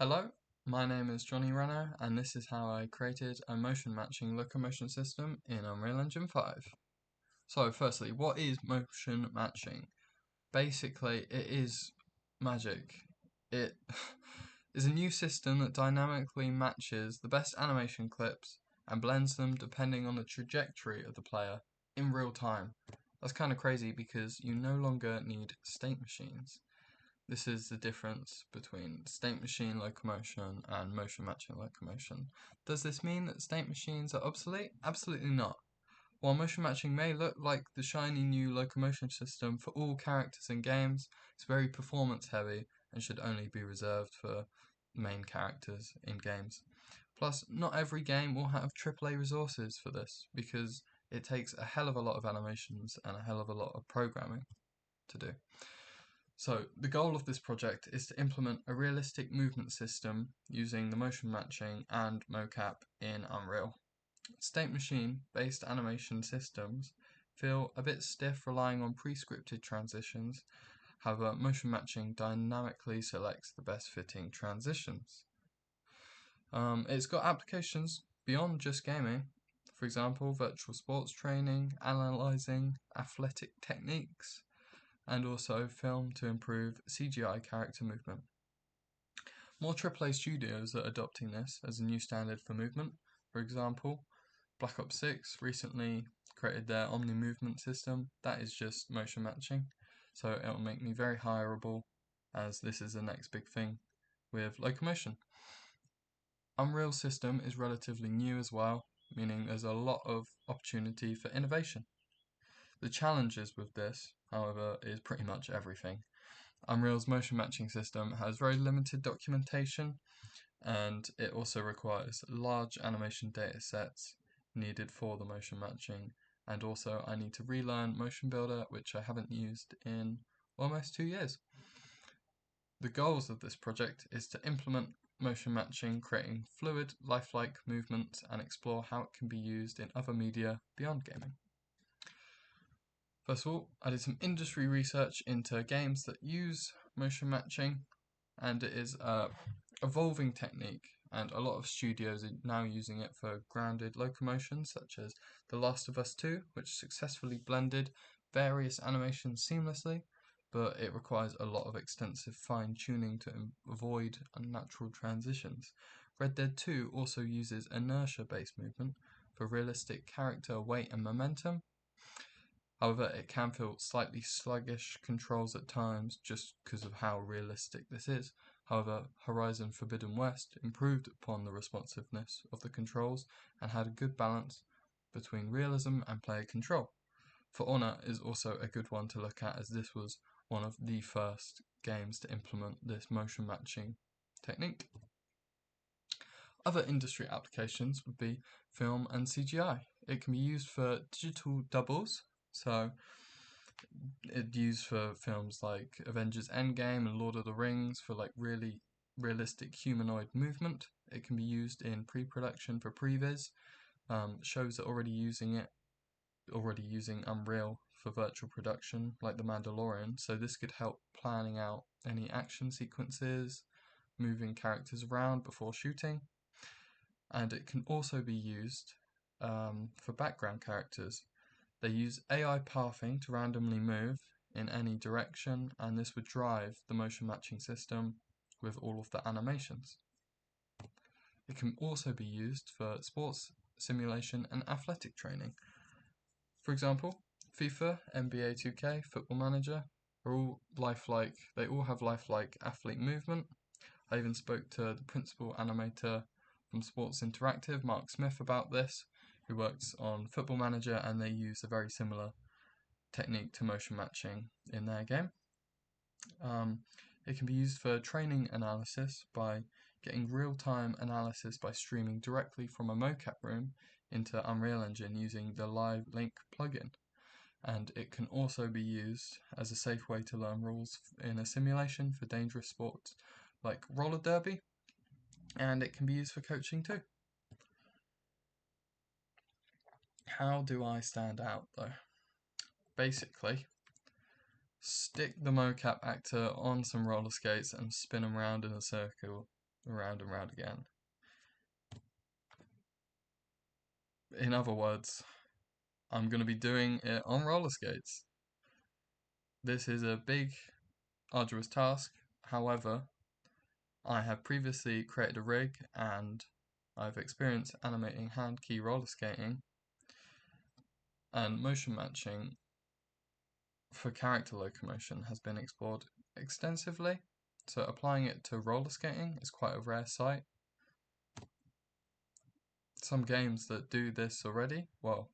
Hello, my name is Johnny Renner, and this is how I created a motion matching locomotion system in Unreal Engine 5. So firstly, what is motion matching? Basically, it is magic. It is a new system that dynamically matches the best animation clips and blends them depending on the trajectory of the player in real time. That's kind of crazy because you no longer need state machines. This is the difference between state machine locomotion and motion matching locomotion. Does this mean that state machines are obsolete? Absolutely not. While motion matching may look like the shiny new locomotion system for all characters in games, it's very performance heavy and should only be reserved for main characters in games. Plus, not every game will have AAA resources for this because it takes a hell of a lot of animations and a hell of a lot of programming to do. So the goal of this project is to implement a realistic movement system using the motion matching and mocap in Unreal. State machine based animation systems feel a bit stiff relying on pre-scripted transitions. However, motion matching dynamically selects the best fitting transitions. It's got applications beyond just gaming. For example, virtual sports training, analyzing athletic techniques, and also film to improve CGI character movement. More AAA studios are adopting this as a new standard for movement. For example, Black Ops 6 recently created their Omni movement system. That is just motion matching, so it will make me very hireable as this is the next big thing with locomotion. Unreal system is relatively new as well, meaning there's a lot of opportunity for innovation. The challenges with this, however, is pretty much everything. Unreal's motion matching system has very limited documentation, and it also requires large animation data sets needed for the motion matching, and also I need to relearn MotionBuilder, which I haven't used in almost 2 years. The goals of this project is to implement motion matching, creating fluid, lifelike movements, and explore how it can be used in other media beyond gaming. First of all, I did some industry research into games that use motion matching, and it is an evolving technique, and a lot of studios are now using it for grounded locomotion, such as The Last of Us 2, which successfully blended various animations seamlessly, but it requires a lot of extensive fine-tuning to avoid unnatural transitions. Red Dead 2 also uses inertia-based movement for realistic character weight and momentum. However, it can feel slightly sluggish controls at times just because of how realistic this is. However, Horizon Forbidden West improved upon the responsiveness of the controls and had a good balance between realism and player control. For Honor is also a good one to look at, as this was one of the first games to implement this motion matching technique. Other industry applications would be film and CGI. It can be used for digital doubles, so it's used for films like Avengers Endgame and Lord of the Rings for like really realistic humanoid movement. It can be used in pre-production for previs. Shows are already using Unreal for virtual production, like The Mandalorian, so this could help planning out any action sequences, moving characters around before shooting. And it can also be used for background characters. They use AI pathing to randomly move in any direction, and this would drive the motion matching system with all of the animations. It can also be used for sports simulation and athletic training. For example, FIFA, NBA 2K, Football Manager are all lifelike. They all have lifelike athlete movement. I even spoke to the principal animator from Sports Interactive, Mark Smith, about this, who works on Football Manager, and they use a very similar technique to motion matching in their game. It can be used for training analysis by getting real-time analysis by streaming directly from a mocap room into Unreal Engine using the Live Link plugin. And it can also be used as a safe way to learn rules in a simulation for dangerous sports like roller derby, and it can be used for coaching too. How do I stand out though? Basically, stick the mocap actor on some roller skates and spin them around in a circle around and round again. In other words, I'm going to be doing it on roller skates. This is a big, arduous task. However, I have previously created a rig and I've experienced animating hand key roller skating and motion matching for character locomotion has been explored extensively. So applying it to roller skating is quite a rare sight. Some games that do this already, well,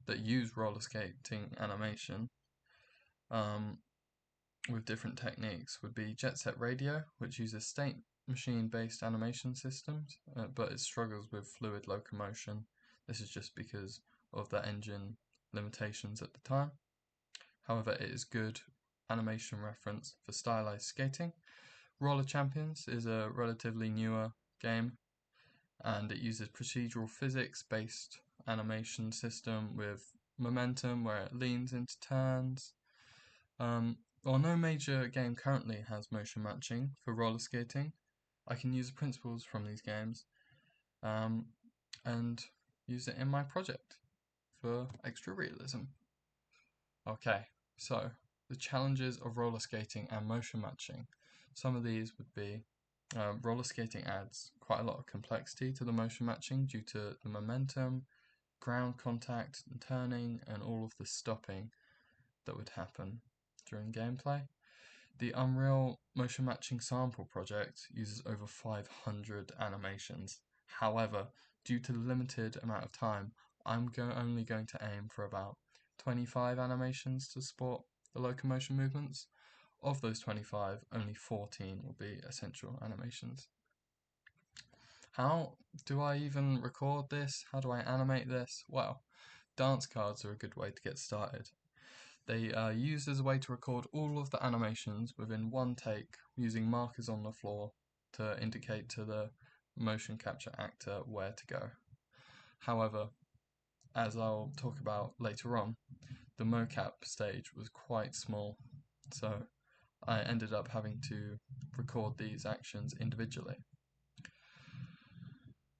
that use roller skating animation with different techniques would be Jet Set Radio, which uses state machine-based animation systems, but it struggles with fluid locomotion. This is just because of the engine limitations at the time. However, it is good animation reference for stylized skating. Roller Champions is a relatively newer game, and it uses procedural physics-based animation system with momentum where it leans into turns. While no major game currently has motion matching for roller skating, I can use the principles from these games and use it in my project for extra realism. Okay, so the challenges of roller skating and motion matching. Some of these would be roller skating adds quite a lot of complexity to the motion matching due to the momentum, ground contact, and turning, and all of the stopping that would happen during gameplay. The Unreal Motion Matching Sample project uses over 500 animations. However, due to the limited amount of time, I'm only going to aim for about 25 animations to support the locomotion movements. Of those 25, only 14 will be essential animations. How do I even record this? How do I animate this? Well, dance cards are a good way to get started. They are used as a way to record all of the animations within one take using markers on the floor to indicate to the motion capture actor where to go. However, as I'll talk about later on, the mocap stage was quite small, so I ended up having to record these actions individually.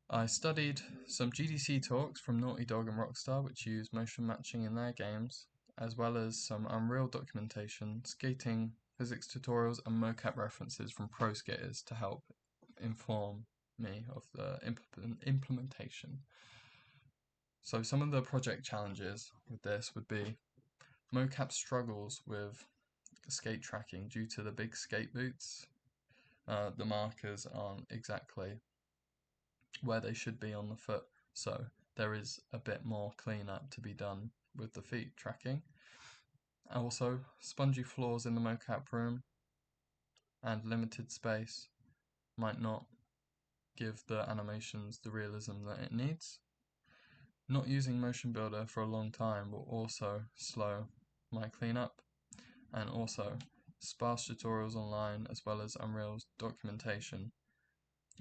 I studied some GDC talks from Naughty Dog and Rockstar which use motion matching in their games, as well as some Unreal documentation, skating, physics tutorials and mocap references from pro skaters to help inform me of the implementation. So some of the project challenges with this would be mocap struggles with skate tracking due to the big skate boots. The markers aren't exactly where they should be on the foot, so there is a bit more cleanup to be done with the feet tracking. Also, spongy floors in the mocap room and limited space might not give the animations the realism that it needs. Not using MotionBuilder for a long time will also slow my cleanup, and also sparse tutorials online as well as Unreal's documentation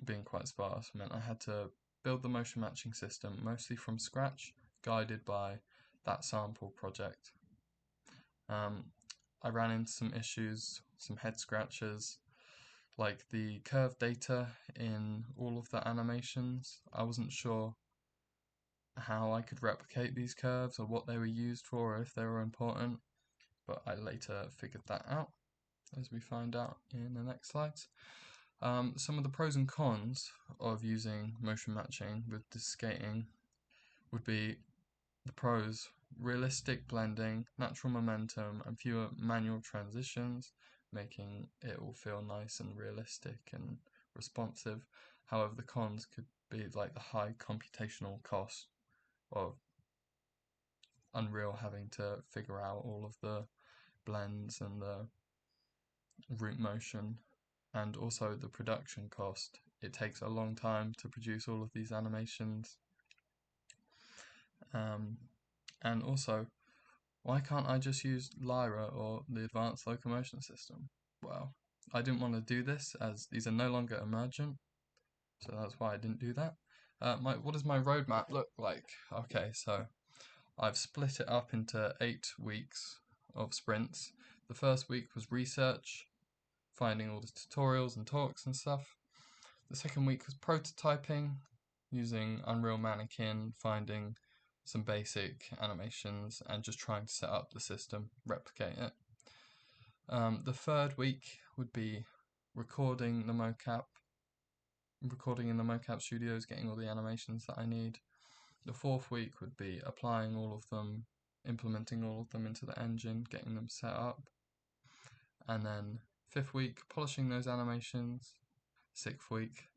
being quite sparse meant I had to build the motion matching system mostly from scratch, guided by that sample project. I ran into some issues, some head scratches, like the curve data in all of the animations. I wasn't sure how I could replicate these curves or what they were used for or if they were important, but I later figured that out, as we find out in the next slides. Some of the pros and cons of using motion matching with this skating would be the pros: realistic blending, natural momentum, and fewer manual transitions, making it all feel nice and realistic and responsive. However, the cons could be like the high computational cost of Unreal having to figure out all of the blends and the root motion, and also the production cost. It takes a long time to produce all of these animations. And also, why can't I just use Lyra or the Advanced Locomotion System? Well, I didn't want to do this as these are no longer emergent, so that's why I didn't do that. What does my roadmap look like? Okay, so I've split it up into 8 weeks of sprints. The first week was research, finding all the tutorials and talks and stuff. The second week was prototyping, using Unreal Mannequin, finding some basic animations and just trying to set up the system, replicate it. The third week would be recording in the mocap studios, getting all the animations that I need. The fourth week would be applying all of them, implementing all of them into the engine, getting them set up. And then fifth week, polishing those animations. Sixth week,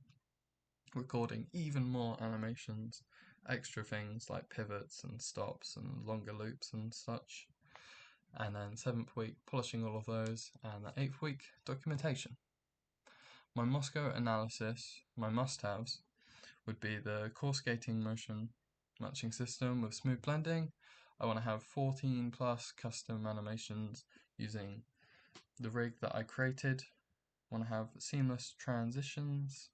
recording even more animations, extra things like pivots and stops and longer loops and such. And then seventh week, polishing all of those. And the eighth week, documentation. My Moscow analysis, my must-haves, would be the coarse gating motion matching system with smooth blending. I want to have 14 plus custom animations using the rig that I created. I want to have seamless transitions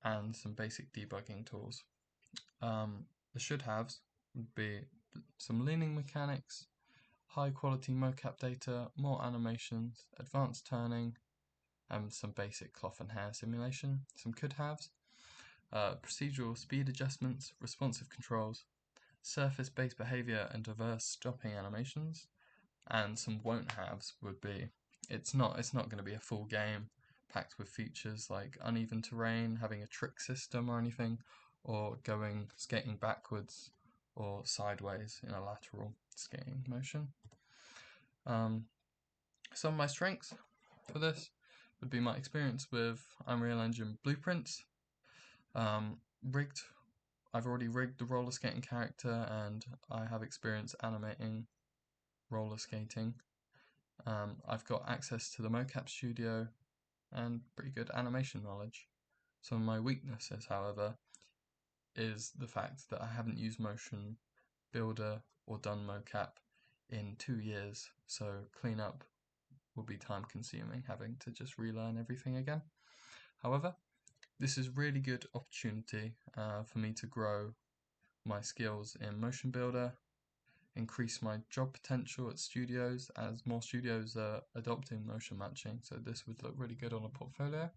and some basic debugging tools. The should-haves would be some leaning mechanics, high quality mocap data, more animations, advanced turning, and some basic cloth and hair simulation. Some could-haves, procedural speed adjustments, responsive controls, surface-based behavior and diverse stopping animations. And some won't-haves would be, it's not going to be a full game packed with features like uneven terrain, having a trick system or anything, or skating backwards or sideways in a lateral skating motion. Some of my strengths for this would be my experience with Unreal Engine blueprints. I've already rigged the roller skating character and I have experience animating roller skating. I've got access to the mocap studio and pretty good animation knowledge. Some of my weaknesses, however, is the fact that I haven't used MotionBuilder or done mocap in 2 years, so cleanup will be time consuming, having to just relearn everything again. However, this is a really good opportunity for me to grow my skills in MotionBuilder, increase my job potential at studios as more studios are adopting motion matching, so this would look really good on a portfolio.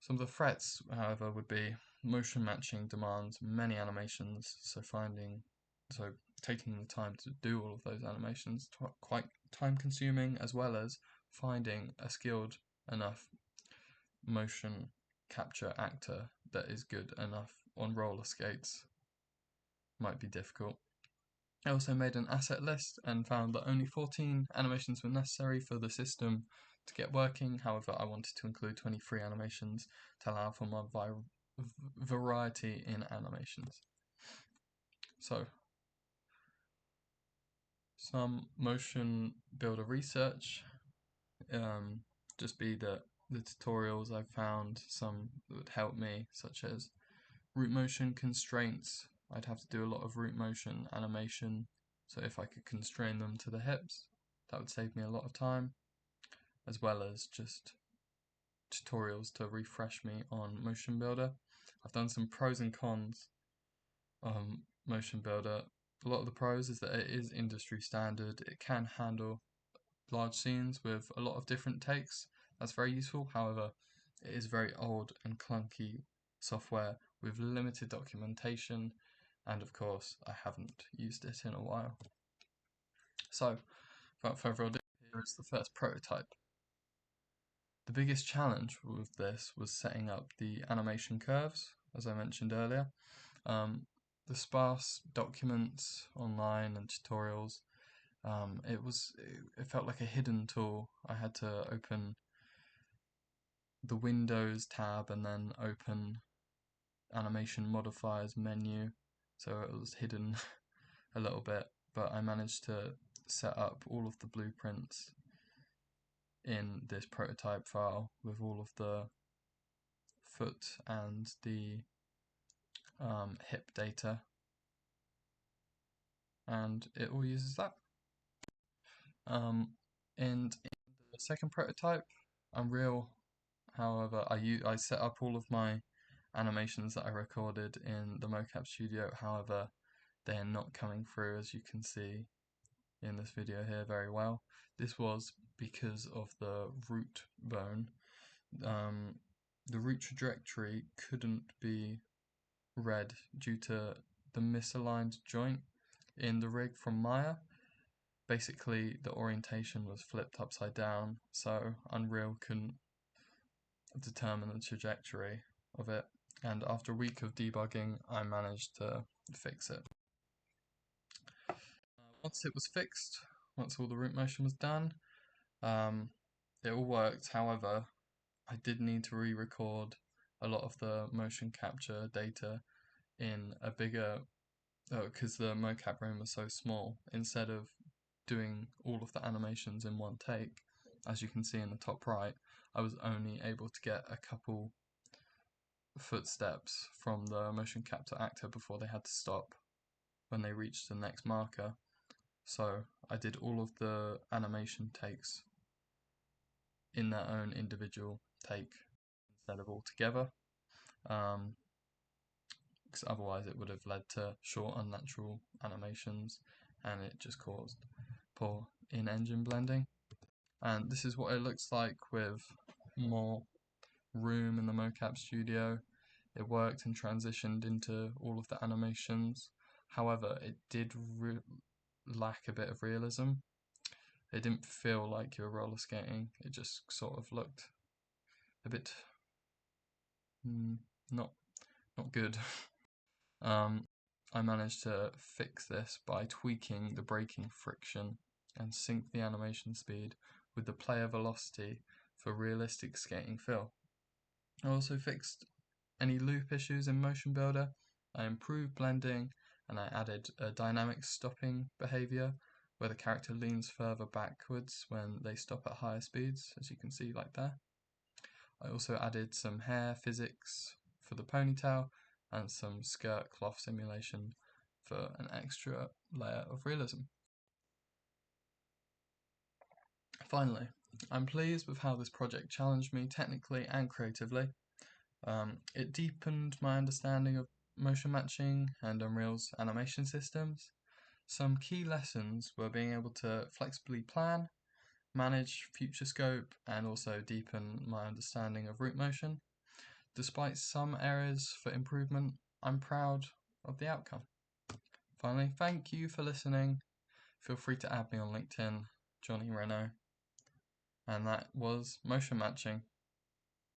Some of the threats, however, would be motion matching demands many animations, so taking the time to do all of those animations quite time consuming, as well as finding a skilled enough motion capture actor that is good enough on roller skates might be difficult. I also made an asset list and found that only 14 animations were necessary for the system to get working. However, I wanted to include 23 animations to allow for more variety in animations. So, some MotionBuilder research, just be that the tutorials I've found, some that would help me, such as root motion constraints. I'd have to do a lot of root motion animation, so if I could constrain them to the hips, that would save me a lot of time, as well as just tutorials to refresh me on MotionBuilder. I've done some pros and cons on MotionBuilder. A lot of the pros is that it is industry standard, it can handle large scenes with a lot of different takes. That's very useful. However, it is very old and clunky software with limited documentation, and of course I haven't used it in a while. So, without further ado, here is the first prototype. The biggest challenge with this was setting up the animation curves, as I mentioned earlier. The sparse documents online and tutorials, it felt like a hidden tool. I had to open the Windows tab and then open animation modifiers menu, so it was hidden a little bit, but I managed to set up all of the blueprints in this prototype file with all of the foot and the hip data, and it all uses that. And in the second prototype, Unreal, however, I set up all of my animations that I recorded in the mocap studio. However, they are not coming through, as you can see in this video here, very well. This was because of the root bone the route trajectory couldn't be read due to the misaligned joint in the rig from Maya. Basically, the orientation was flipped upside down, so Unreal couldn't determine the trajectory of it. And after a week of debugging, I managed to fix it. Once it was fixed, once all the root motion was done, it all worked. However, I did need to re-record a lot of the motion capture data in a bigger, because the mocap room was so small. Instead of doing all of the animations in one take, as you can see in the top right, I was only able to get a couple footsteps from the motion capture actor before they had to stop when they reached the next marker. So I did all of the animation takes in their own individual take instead of all together, because otherwise it would have led to short unnatural animations and it just caused poor in-engine blending. And this is what it looks like with more room in the mocap studio. It worked and transitioned into all of the animations. However, it did lack a bit of realism. It didn't feel like you were roller skating. It just sort of looked a bit not good. I managed to fix this by tweaking the braking friction and sync the animation speed with the player velocity for realistic skating feel. I also fixed any loop issues in MotionBuilder. I improved blending and I added a dynamic stopping behavior where the character leans further backwards when they stop at higher speeds, as you can see like there. I also added some hair physics for the ponytail and some skirt cloth simulation for an extra layer of realism. Finally, I'm pleased with how this project challenged me technically and creatively. It deepened my understanding of motion matching and Unreal's animation systems. Some key lessons were being able to flexibly plan, manage future scope, and also deepen my understanding of root motion. Despite some areas for improvement, I'm proud of the outcome. Finally, thank you for listening. Feel free to add me on LinkedIn, Johnny Renault. And that was motion matching.